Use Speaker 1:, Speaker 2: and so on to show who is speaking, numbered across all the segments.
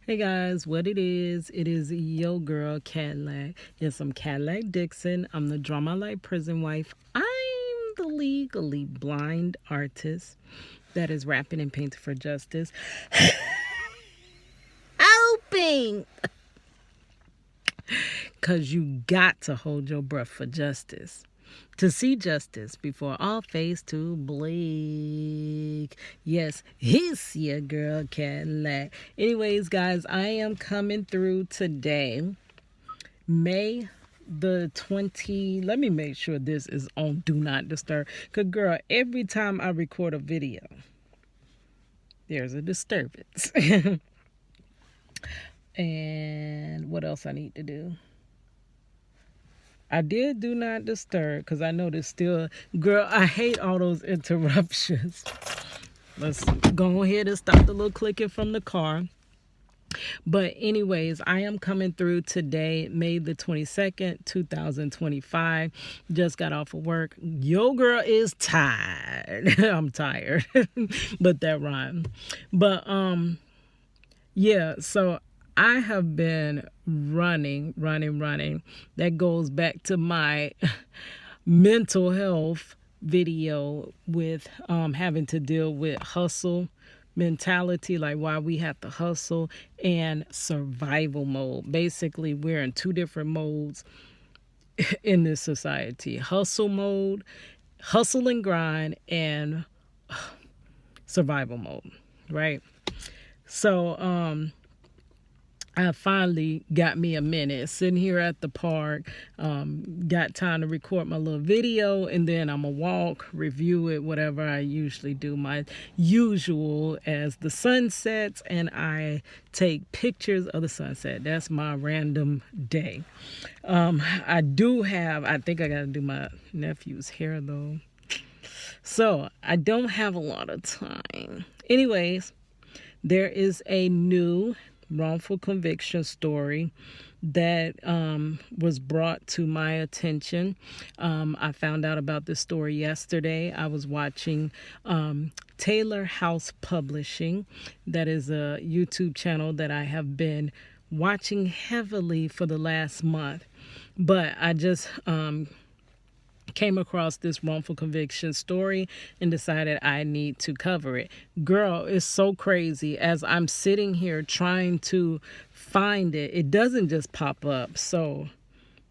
Speaker 1: Hey guys, what it is yo girl Cadillac. Yes, I'm Cadillac Dixon. I'm the Drama Light Prison Wife. I'm the legally blind artist that is rapping and painting for justice. Hoping! Because you got to hold your breath for justice. To see justice before all face too bleak. Yes, it's your girl Cadillac. Anyways, guys, I am coming through today, May the 20. Let me make sure this is on Do Not Disturb. Because, girl, every time I record a video, there's a disturbance. And what else I need to do? I did Do Not Disturb because I know there's still, girl, I hate all those interruptions. Let's go ahead and stop the little clicking from the car. But anyways, I am coming through today, May the 22nd, 2025. Just got off of work. Yo girl is tired. I'm tired. But that rhymed. But yeah, so I have been running. That goes back to my mental health video with having to deal with hustle mentality, like why we have to hustle, and survival mode. Basically, we're in two different modes in this society. Hustle mode, hustle and grind, and survival mode, right? So I finally got me a minute sitting here at the park, got time to record my little video, and then I'm going to walk, review it, whatever I usually do, my usual as the sun sets, and I take pictures of the sunset. That's my random day. I think I got to do my nephew's hair though. So I don't have a lot of time. Anyways, there is a new wrongful conviction story that was brought to my attention. I found out about this story yesterday. I was watching Taylor House Publishing. That is a YouTube channel that I have been watching heavily for the last month. But I just came across this wrongful conviction story and decided I need to cover it. Girl, it's so crazy. As I'm sitting here trying to find it, it doesn't just pop up. So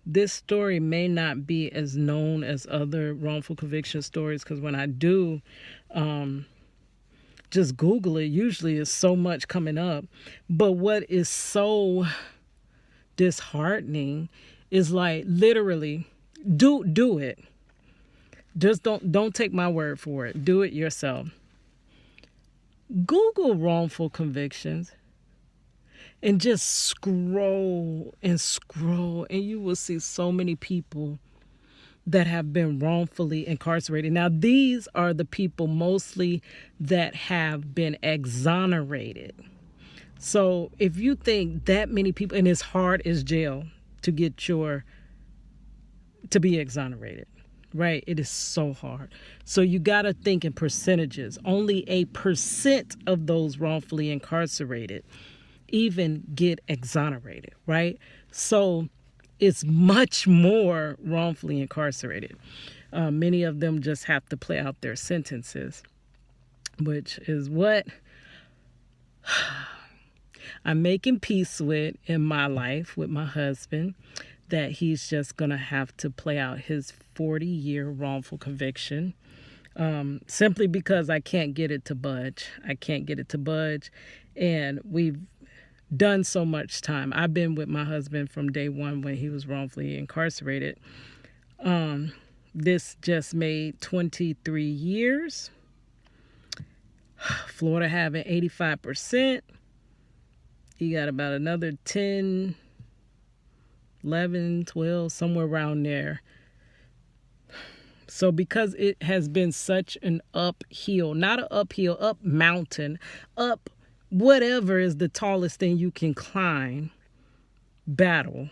Speaker 1: this story may not be as known as other wrongful conviction stories, because when I do just Google it, usually it's so much coming up. But what is so disheartening is, like, literally do it. Just don't take my word for it. Do it yourself. Google wrongful convictions and just scroll, and you will see so many people that have been wrongfully incarcerated. Now, these are the people mostly that have been exonerated. So if you think that many people, and it's hard as jail to be exonerated. Right? It is so hard. So you got to think in percentages. Only 1% of those wrongfully incarcerated even get exonerated, right? So it's much more wrongfully incarcerated. Many of them just have to play out their sentences, which is what I'm making peace with in my life with my husband, that he's just going to have to play out his 40-year wrongful conviction, simply because I can't get it to budge. And we've done so much time. I've been with my husband from day one when he was wrongfully incarcerated. This just made 23 years. Florida having 85%. He got about another 10, 11, 12, somewhere around there. So because it has been such an uphill, not an uphill, up mountain, up whatever is the tallest thing you can climb battle,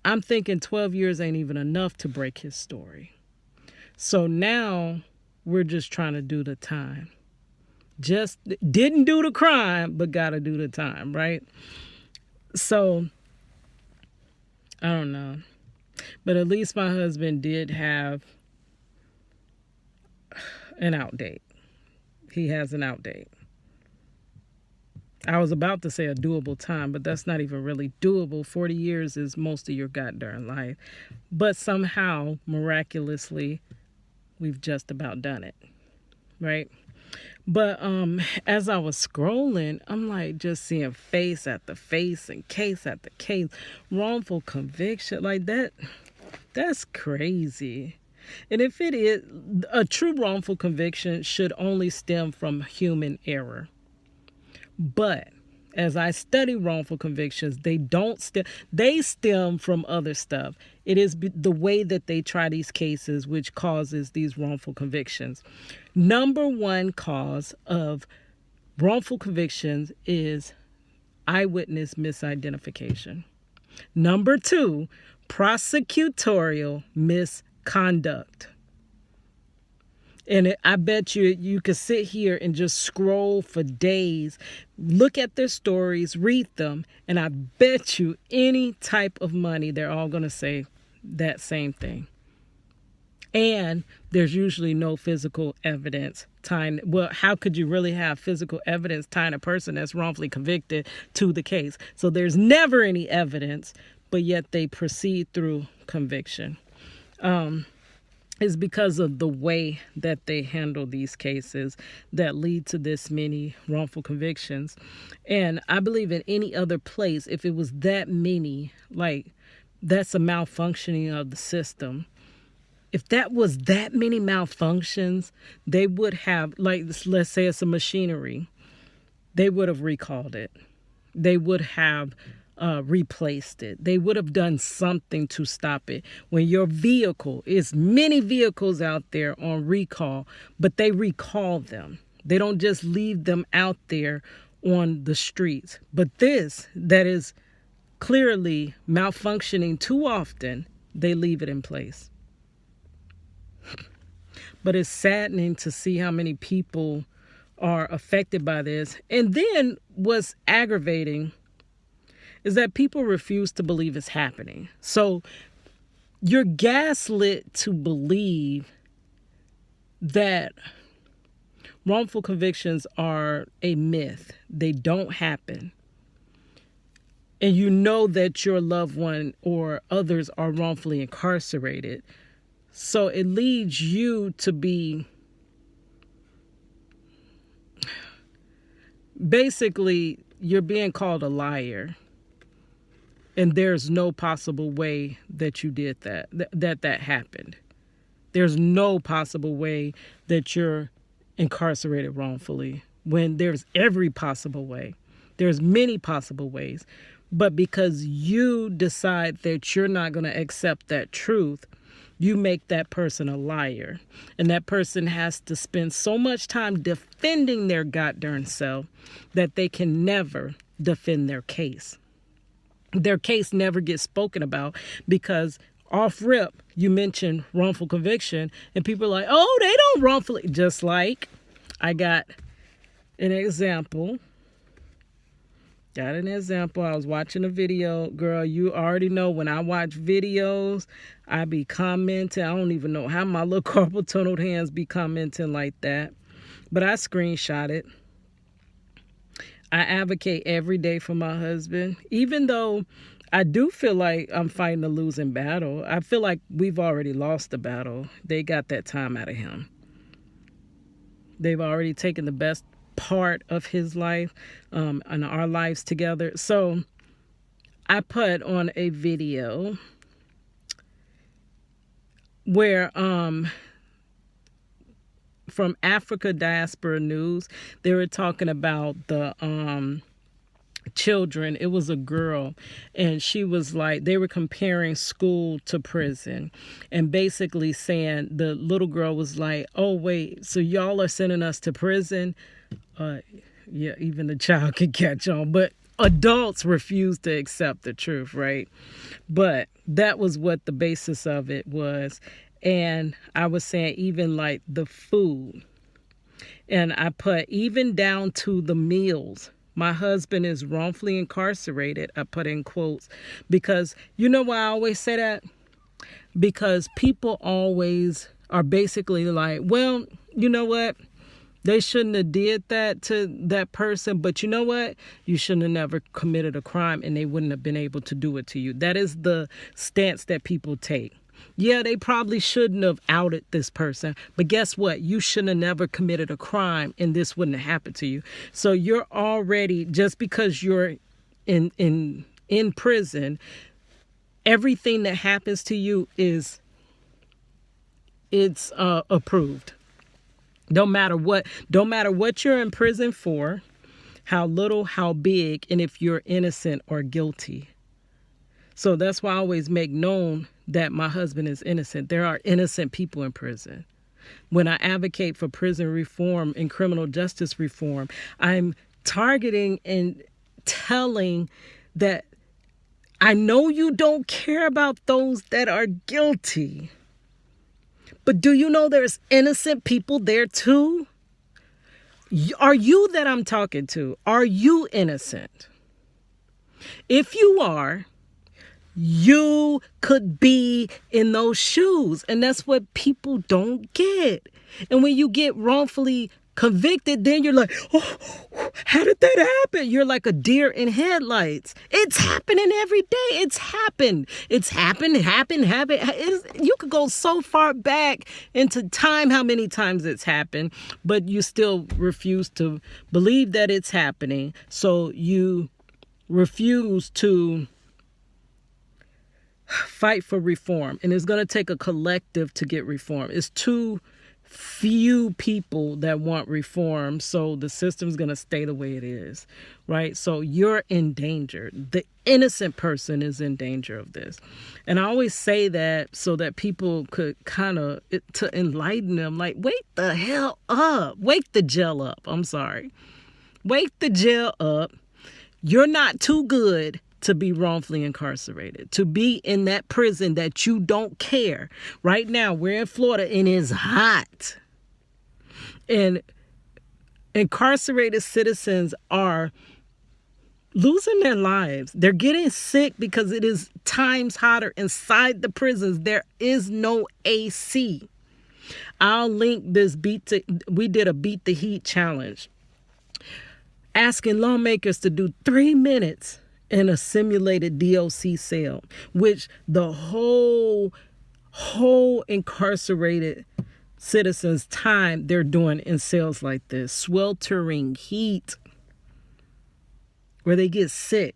Speaker 1: I'm thinking 12 years ain't even enough to break his story. So now we're just trying to do the time. Just didn't do the crime, but got to do the time, right? So, I don't know. But at least my husband did have an outdate. He has an outdate. I was about to say a doable time, but that's not even really doable. 40 years is most of your goddamn life. But somehow, miraculously, we've just about done it, right? But as I was scrolling, I'm like just seeing face after face and case after case, wrongful conviction, like that's crazy. And if it is, a true wrongful conviction should only stem from human error. But as I study wrongful convictions, they stem from other stuff. It is the way that they try these cases which causes these wrongful convictions. Number one cause of wrongful convictions is eyewitness misidentification. Number two, prosecutorial misconduct. And I bet you could sit here and just scroll for days, look at their stories, read them, and I bet you any type of money, they're all going to say that same thing. And there's usually no physical evidence tying. Well, how could you really have physical evidence tying a person that's wrongfully convicted to the case? So there's never any evidence, but yet they proceed through conviction. Is because of the way that they handle these cases that lead to this many wrongful convictions. And I believe in any other place, if it was that many, like that's a malfunctioning of the system. If that was that many malfunctions, they would have, like, let's say it's a machinery, they would have recalled it. They would have replaced it. They would have done something to stop it. When your vehicle, is many vehicles out there on recall, but they recall them. They don't just leave them out there on the streets. But this, that is clearly malfunctioning too often, they leave it in place. But it's saddening to see how many people are affected by this. And then what's aggravating is that people refuse to believe it's happening. So you're gaslit to believe that wrongful convictions are a myth. They don't happen. And you know that your loved one or others are wrongfully incarcerated. So it leads you to be basically, you're being called a liar. And there's no possible way that you did that happened. There's no possible way that you're incarcerated wrongfully when there's every possible way. There's many possible ways. But because you decide that you're not going to accept that truth, you make that person a liar. And that person has to spend so much time defending their goddamn self that they can never defend their case. Their case never gets spoken about because off rip, you mention wrongful conviction and people are like, oh, they don't wrongfully. Just like I got an example. I was watching a video. Girl, you already know when I watch videos, I be commenting. I don't even know how my little carpal tunnel hands be commenting like that. But I screenshot it. I advocate every day for my husband, even though I do feel like I'm fighting a losing battle. I feel like we've already lost the battle. They got that time out of him. They've already taken the best part of his life and our lives together. So I put on a video where from Africa Diaspora News, they were talking about the children. It was a girl, and she was like, they were comparing school to prison, and basically saying the little girl was like, oh wait, so y'all are sending us to prison? Yeah, even the child could catch on, but adults refuse to accept the truth, right? But that was what the basis of it was. And I was saying even like the food. And I put even down to the meals. My husband is wrongfully incarcerated. I put in quotes because you know why I always say that? Because people always are basically like, well, you know what? They shouldn't have did that to that person, but you know what? You shouldn't have never committed a crime and they wouldn't have been able to do it to you. That is the stance that people take. Yeah, they probably shouldn't have outed this person, but guess what? You shouldn't have never committed a crime and this wouldn't have happened to you. So you're already, just because you're in prison, everything that happens to you it's approved. Don't matter what you're in prison for, how little, how big, and if you're innocent or guilty. So that's why I always make known that my husband is innocent. There are innocent people in prison. When I advocate for prison reform and criminal justice reform, I'm targeting and telling that I know you don't care about those that are guilty. But do you know there's innocent people there too? Are you that I'm talking to? Are you innocent? If you are, you could be in those shoes. And that's what people don't get. And when you get wrongfully convicted, then you're like, oh, how did that happen? You're like a deer in headlights. It's happening every day. It's happened. It's happened. You could go so far back into time how many times it's happened, but you still refuse to believe that it's happening. So you refuse to fight for reform. And it's going to take a collective to get reform. It's too few people that want reform, so the system's going to stay the way it is, right? So you're in danger. The innocent person is in danger of this. And I always say that so that people could kind of, to enlighten them, like, wake the hell up. Wake the jail up. I'm sorry. Wake the jail up. You're not too good to be wrongfully incarcerated, to be in that prison that you don't care. Right now, we're in Florida and it's hot. And incarcerated citizens are losing their lives. They're getting sick because it is times hotter inside the prisons. There is no AC. I'll link this we did a Beat the Heat challenge, asking lawmakers to do 3 minutes in a simulated DOC cell, which the whole incarcerated citizens' time they're doing in cells like this, sweltering heat, where they get sick.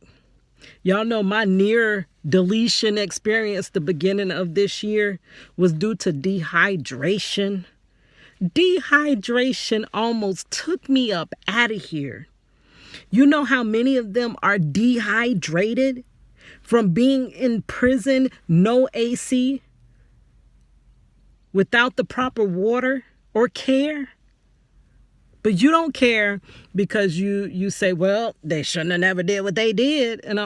Speaker 1: Y'all know my near deletion experience the beginning of this year was due to dehydration. Dehydration almost took me up out of here. You know how many of them are dehydrated from being in prison, no AC, without the proper water or care? But you don't care because you say, well, they shouldn't have never did what they did. And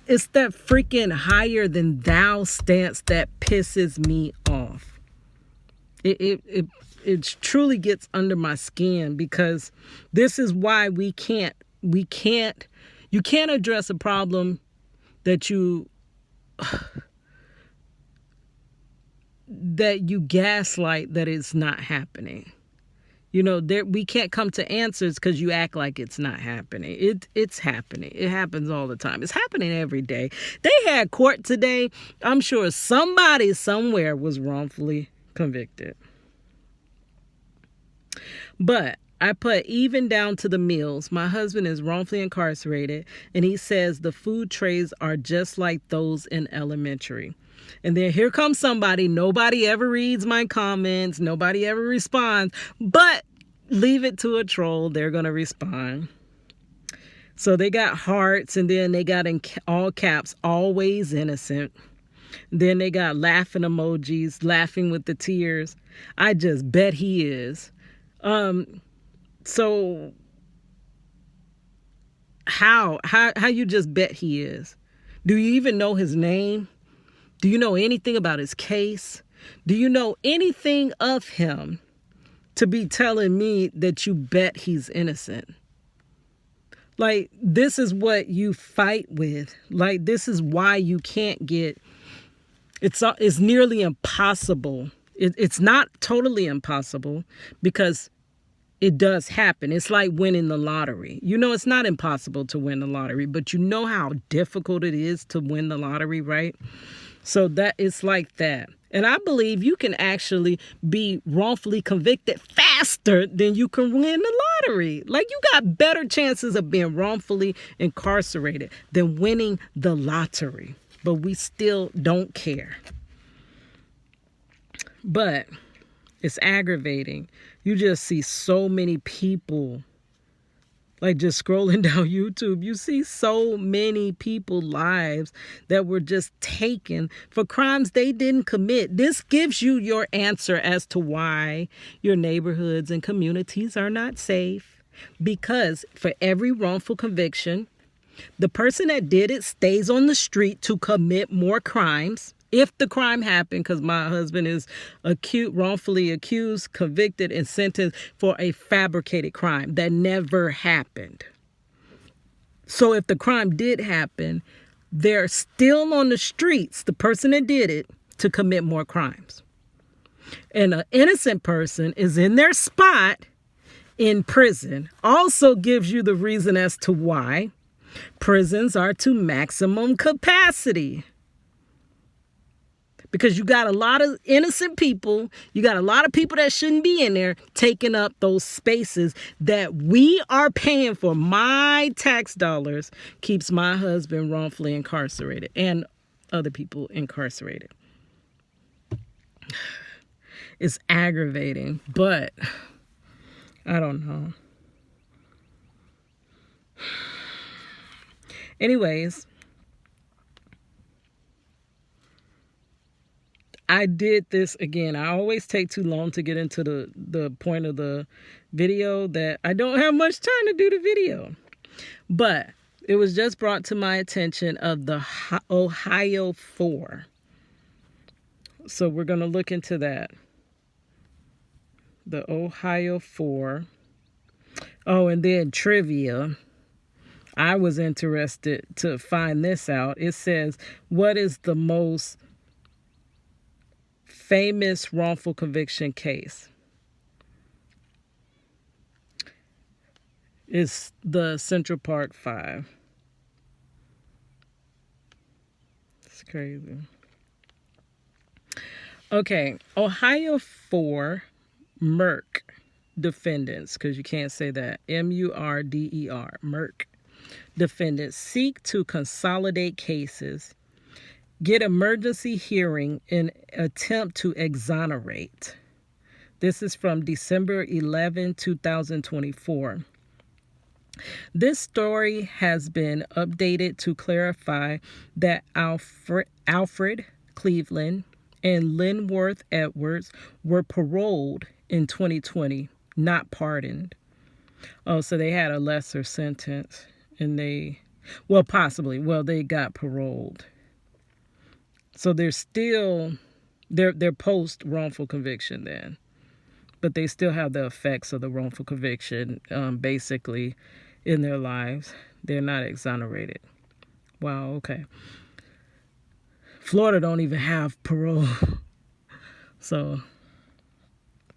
Speaker 1: it's that freaking higher than thou stance that pisses me off. It truly gets under my skin, because this is why you can't address a problem that you gaslight that it's not happening. You know, we can't come to answers because you act like it's not happening. It's happening. It happens all the time. It's happening every day. They had court today. I'm sure somebody somewhere was wrongfully convicted. But I put even down to the meals. My husband is wrongfully incarcerated, and he says the food trays are just like those in elementary. And then here comes somebody. Nobody ever reads my comments. Nobody ever responds. But leave it to a troll. They're going to respond. So they got hearts, and then they got in all caps, always innocent. Then they got laughing emojis, laughing with the tears. I just bet he is. So how you just bet he is? Do you even know his name? Do you know anything about his case? Do you know anything of him? to be telling me that you bet he's innocent. Like, this is what you fight with. Like, this is why you can't get, it's nearly impossible. It's not totally impossible, because it does happen. It's like winning the lottery. You know, it's not impossible to win the lottery, but you know how difficult it is to win the lottery, right? So that it's like that. And I believe you can actually be wrongfully convicted faster than you can win the lottery. Like, you got better chances of being wrongfully incarcerated than winning the lottery. But we still don't care. But it's aggravating. You just see so many people, like, just scrolling down YouTube, you see so many people's lives that were just taken for crimes they didn't commit. This gives you your answer as to why your neighborhoods and communities are not safe. Because for every wrongful conviction, the person that did it stays on the street to commit more crimes. If the crime happened, because my husband is wrongfully accused, convicted, and sentenced for a fabricated crime that never happened. So if the crime did happen, they're still on the streets, the person that did it, to commit more crimes. And an innocent person is in their spot in prison. Also gives you the reason as to why prisons are to maximum capacity. Because you got a lot of innocent people, you got a lot of people that shouldn't be in there taking up those spaces that we are paying for. My tax dollars keeps my husband wrongfully incarcerated and other people incarcerated. It's aggravating, but I don't know. Anyways, I did this again. I always take too long to get into the point of the video that I don't have much time to do the video. But it was just brought to my attention of the Ohio 4. So we're going to look into that. The Ohio 4. Oh, and then trivia. I was interested to find this out. It says, what is the most famous wrongful conviction case? It's the Central Park 5. It's crazy. Okay, Ohio 4 Merck defendants, because you can't say that, M-U-R-D-E-R, Merck defendants seek to consolidate cases, get emergency hearing, and attempt to exonerate. This is from December 11, 2024. This story has been updated to clarify that Alfred Cleveland and Linworth Edwards were paroled in 2020, not pardoned. Oh, so they had a lesser sentence, and they got paroled. So they're still, they're post wrongful conviction then, but they still have the effects of the wrongful conviction, basically, in their lives. They're not exonerated. Wow, okay. Florida don't even have parole. So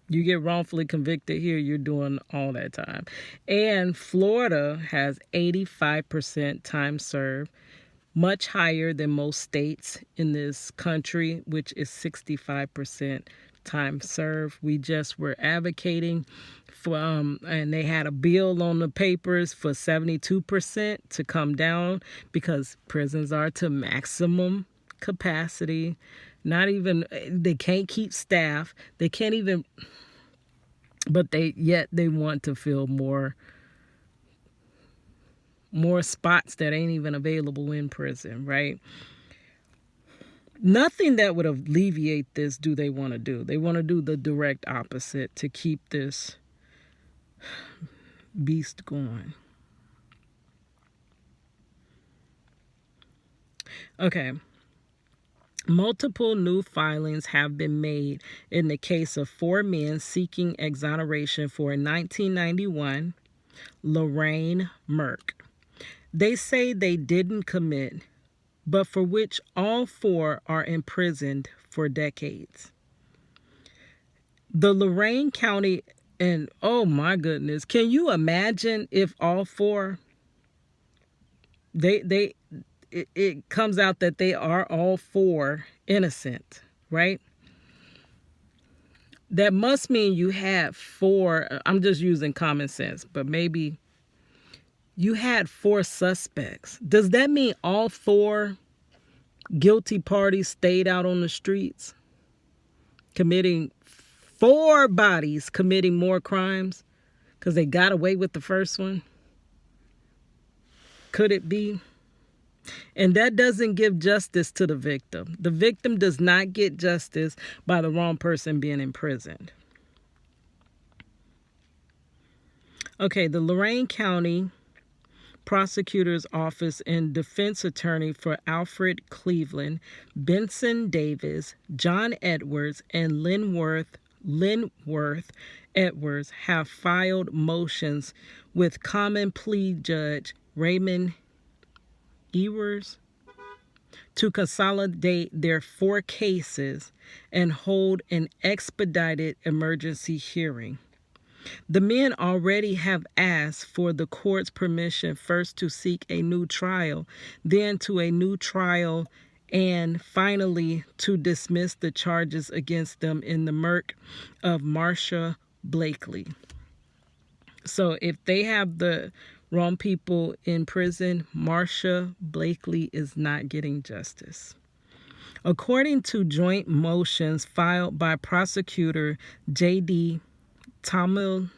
Speaker 1: you get wrongfully convicted here, you're doing all that time. And Florida has 85% time served, much higher than most states in this country, which is 65% time served. We just were advocating for, and they had a bill on the papers for 72% to come down, because prisons are to maximum capacity. Not even, they can't keep staff. They can't even, but they want to fill more spots that ain't even available in prison, right? Nothing that would alleviate this do they want to do. They want to do the direct opposite to keep this beast going. Okay. Multiple new filings have been made in the case of 4 men seeking exoneration for a 1991 Lorraine Merck. They say they didn't commit, but for which all 4 are imprisoned for decades. The Lorain County, and oh my goodness, can you imagine if all 4, it comes out that they are all 4 innocent, right? That must mean you had 4, I'm just using common sense, but maybe you had 4 suspects. Does that mean all 4 guilty parties stayed out on the streets committing 4 bodies, committing more crimes because they got away with the first one? Could it be? And that doesn't give justice to the victim. The victim does not get justice by the wrong person being imprisoned. Okay, the Lorain County Prosecutor's Office and defense attorney for Alfred Cleveland, Benson Davis, John Edwards, and Linworth Edwards have filed motions with common plea judge Raymond Ewers to consolidate their 4 cases and hold an expedited emergency hearing. The men already have asked for the court's permission first to seek a new trial, then to a new trial, and finally to dismiss the charges against them in the murder of Marsha Blakely. So if they have the wrong people in prison, Marsha Blakely is not getting justice. According to joint motions filed by prosecutor J.D. Tomlinson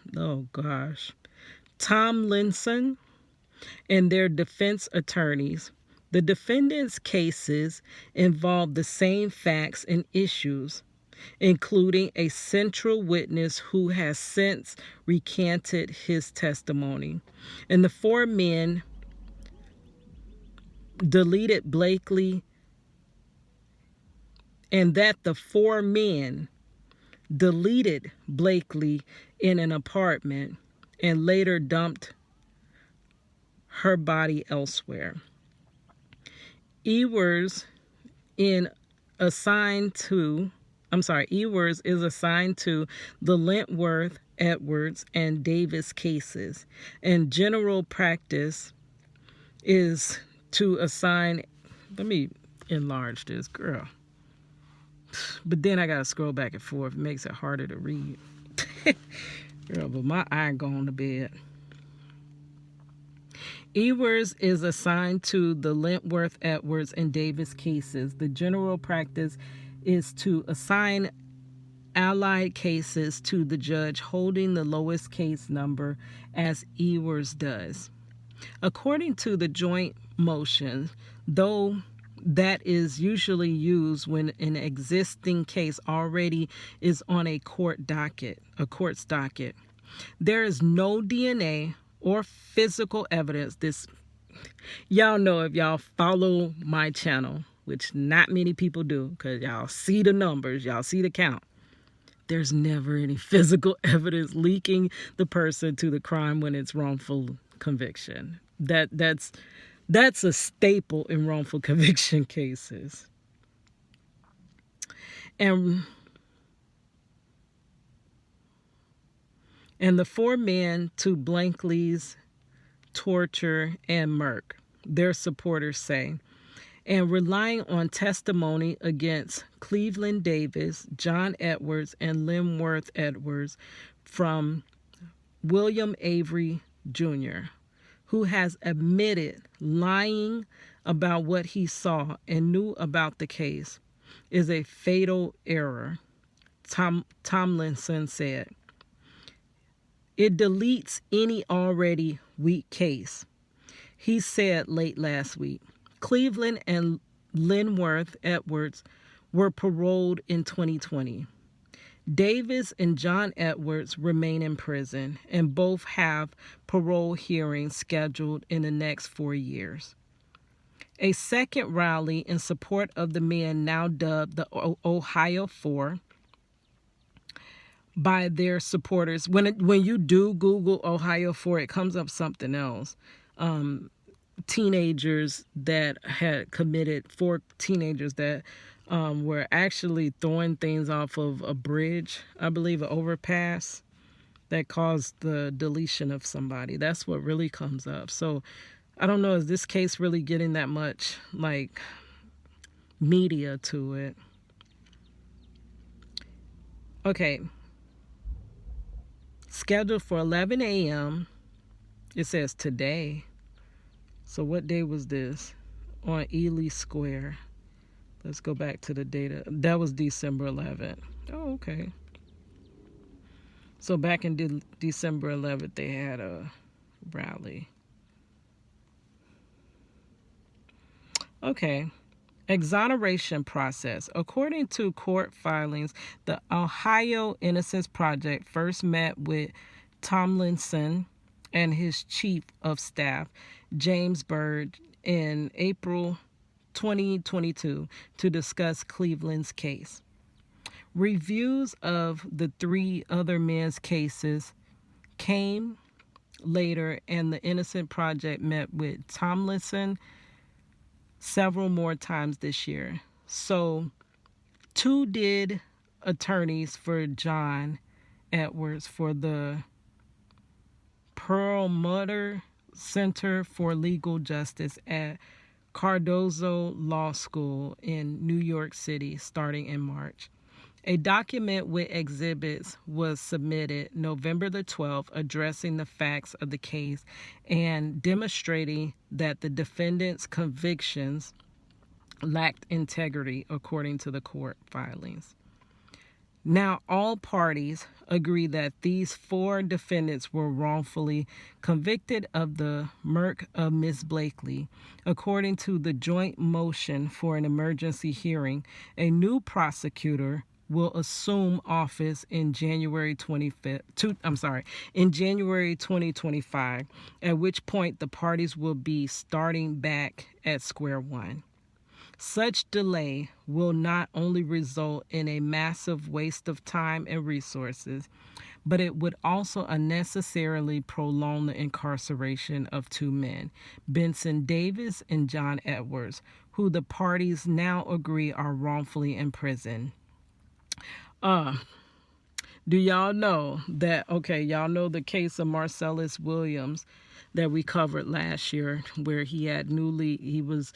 Speaker 1: and their defense attorneys, the defendants' cases involve the same facts and issues, including a central witness who has since recanted his testimony. And the 4 men deleted Blakely, and that the 4 men deleted Blakely in an apartment and later dumped her body elsewhere. Ewers is assigned to the Lentworth, Edwards, and Davis cases, and general practice is to assign, let me enlarge this, girl. But then I gotta scroll back and forth. It makes it harder to read. Girl, but my eye gone to bed. Ewers is assigned to the Lentworth, Edwards, and Davis cases. The general practice is to assign allied cases to the judge holding the lowest case number, as Ewers does. According to the joint motion, though that is usually used when an existing case already is on a court's docket. There is no DNA or physical evidence. Y'all know, if y'all follow my channel, which not many people do, because y'all see the numbers, y'all see the count. There's never any physical evidence linking the person to the crime when it's wrongful conviction. That's a staple in wrongful conviction cases. And the 4 men to Blakely's torture and murk, their supporters say, and relying on testimony against Cleveland Davis, John Edwards, and Linworth Edwards from William Avery Jr., who has admitted lying about what he saw and knew about the case, is a fatal error, Tomlinson said. It deletes any already weak case, he said late last week. Cleveland and Linworth Edwards were paroled in 2020. Davis and John Edwards remain in prison, and both have parole hearings scheduled in the next 4 years. A second rally in support of the men now dubbed the Ohio Four by their supporters. When you do Google Ohio Four, it comes up something else. Teenagers that had committed, 4 teenagers that were actually throwing things off of a bridge, I believe an overpass, that caused the deletion of somebody. That's what really comes up. So I don't know, is this case really getting that much like media to it? Okay. Scheduled for 11 a.m. It says today. So what day was this? On Ely Square. Let's go back to the data. That was December 11th. Oh, okay. So back in December 11th, they had a rally. Okay. Exoneration process. According to court filings, the Ohio Innocence Project first met with Tomlinson and his chief of staff, James Byrd, in April 2022 to discuss Cleveland's case. Reviews of the 3 other men's cases came later, and the Innocent Project met with Tomlinson several more times this year. So 2 did attorneys for John Edwards for the Perlmutter Center for Legal Justice at Cardozo Law School in New York City starting in March. A document with exhibits was submitted November the 12th addressing the facts of the case and demonstrating that the defendant's convictions lacked integrity according to the court filings. Now, all parties agree that these 4 defendants were wrongfully convicted of the murder of Ms. Blakely. According to the joint motion for an emergency hearing, a new prosecutor will assume office in January 2025, at which point the parties will be starting back at square one. Such delay will not only result in a massive waste of time and resources, but it would also unnecessarily prolong the incarceration of 2 men, Benson Davis and John Edwards, who the parties now agree are wrongfully imprisoned. Do y'all know that, okay, y'all know the case of Marcellus Williams that we covered last year, where he was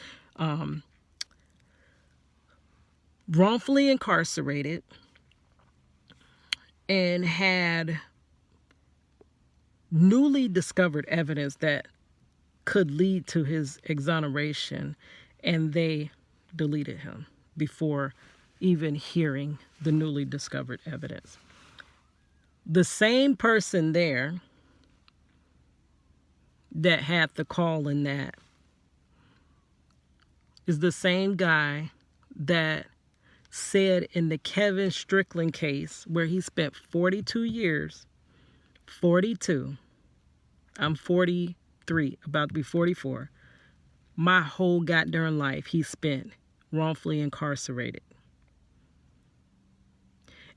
Speaker 1: wrongfully incarcerated and had newly discovered evidence that could lead to his exoneration, and they deleted him before even hearing the newly discovered evidence. The same person there that had the call in that is the same guy that said in the Kevin Strickland case, where he spent 42 years, 42, I'm 43, about to be 44, my whole goddamn life he spent wrongfully incarcerated.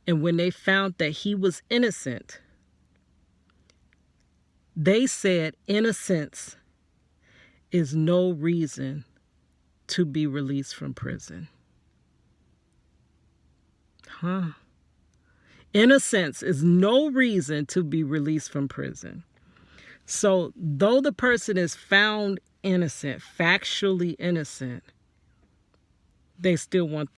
Speaker 1: And when they found that he was innocent, they said innocence is no reason to be released from prison. Innocence is no reason to be released from prison. So though the person is found innocent, factually innocent, they still want